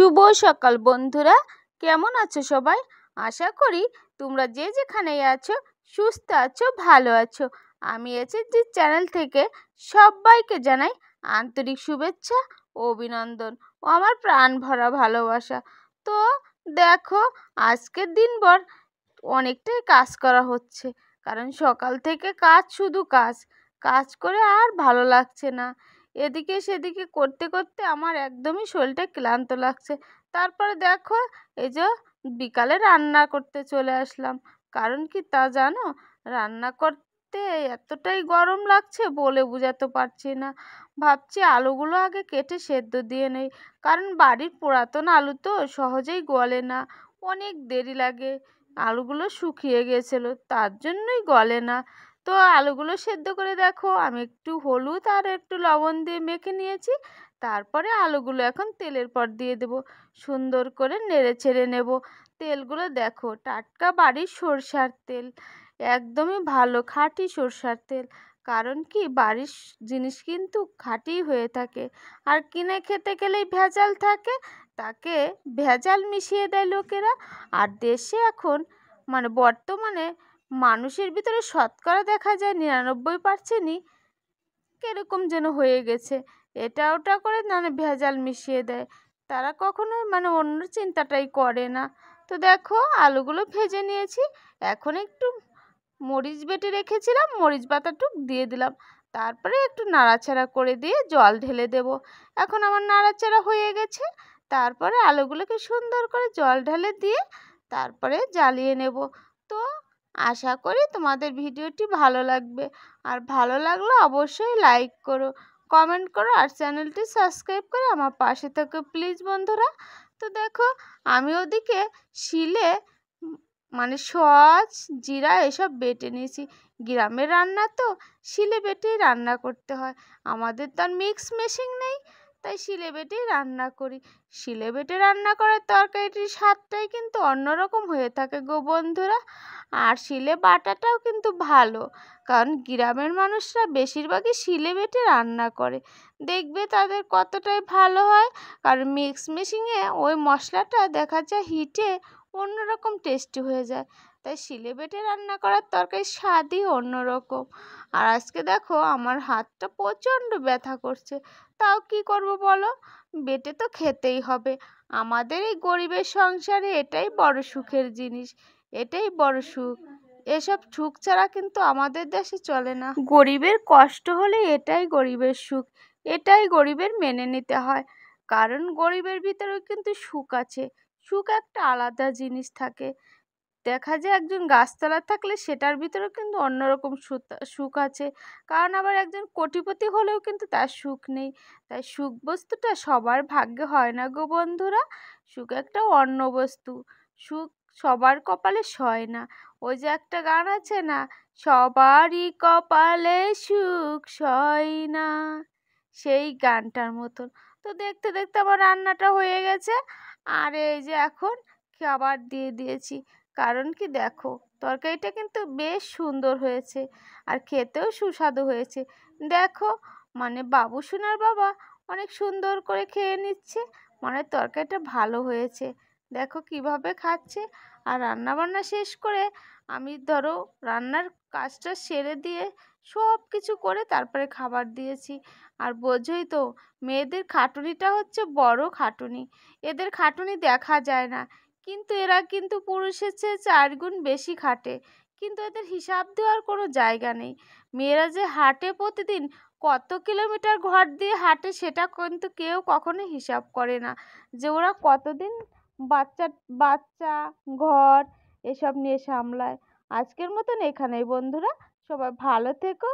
শুভ সকাল বন্ধুরা, কেমন আছো সবাই? আশা করি তোমরা যে যেখানেই আছো সুস্থ আছো, ভালো আছো। আমি এসএসজি চ্যানেল থেকে সবাইকে জানাই আন্তরিক শুভেচ্ছা ও অভিনন্দন ও আমার প্রাণ ভরা ভালোবাসা। তো দেখো, আজকের দিনভর অনেকটাই কাজ করা হচ্ছে, কারণ সকাল থেকে কাজ, শুধু কাজ কাজ করে আর ভালো লাগছে না। এদিকে সেদিকে করতে করতে আমার একদমই শরীরটা ক্লান্ত লাগছে। তারপরে দেখো, এই যে বিকালে রান্না করতে চলে আসলাম। কারণ কি তা জানো? রান্না করতে এতটাই গরম লাগছে বলে বোঝাতে পারছি না। ভাবছি আলুগুলো আগে কেটে সেদ্ধ দিয়ে নেই, কারণ বাড়ির পুরাতন আলু তো সহজেই গলে না, অনেক দেরি লাগে। আলুগুলো শুকিয়ে গেছিলো, তার জন্যই গলে না। তো আলুগুলো সেদ্ধ করে দেখো, আমি একটু হলুদ আর একটু লবণ দিয়ে মেখে নিয়েছি। তারপরে আলুগুলো এখন তেলের পর দিয়ে দেব, সুন্দর করে নেড়ে ছেড়ে নেব। তেলগুলো দেখো, টাটকা বাড়ির সরষার তেল, একদমই ভালো খাঁটি সরষার তেল। কারণ কি বাড়ির জিনিস কিন্তু খাঁটি হয়ে থাকে, আর কিনে খেতে গেলেই ভেজাল থাকে, তাকে ভেজাল মিশিয়ে দেয় লোকেরা। আর দেশে এখন বর্তমানে মানুষের ভিতরে শতকরা দেখা যায় 99%ই কিরকম যেন হয়ে গেছে, এটা ওটা করে ভেজাল মিশিয়ে দেয়। তারা কখনো অন্য চিন্তাটাই করে না। তো দেখো, আলুগুলো ভেজে নিয়েছি। এখন একটু মরিচ বেটে রেখেছিলাম, মরিচ বাটাটুক দিয়ে দিলাম। তারপরে একটু নাড়াচাড়া করে দিয়ে জল ঢেলে দেব। এখন আমার নাড়াচাড়া হয়ে গেছে। তারপরে আলুগুলোকে সুন্দর করে জল ঢেলে দিয়ে তারপরে জ্বালিয়ে নেব। তো আশা করি তোমাদের ভিডিওটি ভালো লাগবে, আর ভালো লাগলে অবশ্যই লাইক করো, কমেন্ট করো, আর চ্যানেলটি সাবস্ক্রাইব করে আমার পাশে থেকো প্লিজ বন্ধুরা। তো দেখো, আমি ওদিকে শিলে সস, জিরা এসব বেটে নিয়েছি। গ্রামের রান্না তো শিলে বেটেই রান্না করতে হয়, আমাদের তো আর মিক্স মেশিন নেই, তাই শিলে বেটেই রান্না করি। শিলে বেটে রান্না করার তরকারিটির স্বাদটাই কিন্তু অন্যরকম হয়ে থাকে গো বন্ধুরা। আর শিলে বাটাটাও কিন্তু ভালো, কারণ গ্রামের মানুষরা বেশিরভাগই শিলে বেটে রান্না করে, দেখবে তাদের কতটাই ভালো হয়। কারণ মিক্স মেশিনে ওই মশলাটা দেখা যায় হিটে অন্যরকম টেস্টি হয়ে যায়, তাই শিলে বেটে রান্না করার তরকারির স্বাদই অন্যরকম। আর আজকে দেখো, আমার হাতটা প্রচণ্ড ব্যথা করছে, তাও কি করব বলো, বেটে তো খেতেই হবে। আমাদের এই গরিবের সংসারে এটাই বড় সুখের জিনিস, এটাই বড় সুখ। এসব সুখ ছাড়া কিন্তু আমাদের দেশে চলে না। গরিবের কষ্ট হলে এটাই গরিবের সুখ, এটাই গরিবের মেনে নিতে হয়। কারণ গরিবের ভিতরেও কিন্তু সুখ আছে, সুখ একটা আলাদা জিনিস থাকে। দেখা যায় একজন গাছতলা থাকলে সেটার ভিতরেও কিন্তু অন্যরকম সুখ আছে, কারণ আবার একজন কোটিপতি হলেও কিন্তু তার সুখ নেই। তাই সুখ বস্তুটা সবার ভাগ্যে হয় না গো বন্ধুরা। সুখ একটা অন্য বস্তু, সুখ সবার কপালে সয় না। ওই যে একটা গান আছে না, সবারই কপালে সুখ সয় না, সেই গানটার মতন। তো দেখতে দেখতে আমার রান্নাটা হয়ে গেছে, আর এই যে এখন খাবার দিয়ে দিয়েছি। কারণ কি দেখো, তরকারিটা কিন্তু বেশ সুন্দর হয়েছে, আর খেতেও সুস্বাদু হয়েছে। দেখো, বাবু সোনার বাবা অনেক সুন্দর করে খেয়ে নিচ্ছে, তরকারিটা ভালো হয়েছে। দেখো কিভাবে খাচ্ছে। আর রান্না বান্না শেষ করে আমি ধরো রান্নার কাজটা সেরে দিয়ে সব কিছু করে তারপরে খাবার দিয়েছি। আর বোঝোই তো, মেয়েদের খাটুনিটা হচ্ছে বড় খাটুনি, এদের খাটুনি দেখা যায় না, কিন্তু এরা কিন্তু পুরুষের চেয়ে 4 গুণ বেশি খাটে, কিন্তু এদের হিসাব দেওয়ার কোনো জায়গা নেই। মেয়েরা যে হাঁটে প্রতিদিন, কত কিলোমিটার ঘর দিয়ে হাঁটে, সেটা কিন্তু কেউ কখনো হিসাব করে না, যে ওরা কতদিন বাচ্চা বাচ্চা ঘর এসব নিয়ে সামলায়। আজকের মতন এখানেই বন্ধুরা, সবাই ভালো থেকো।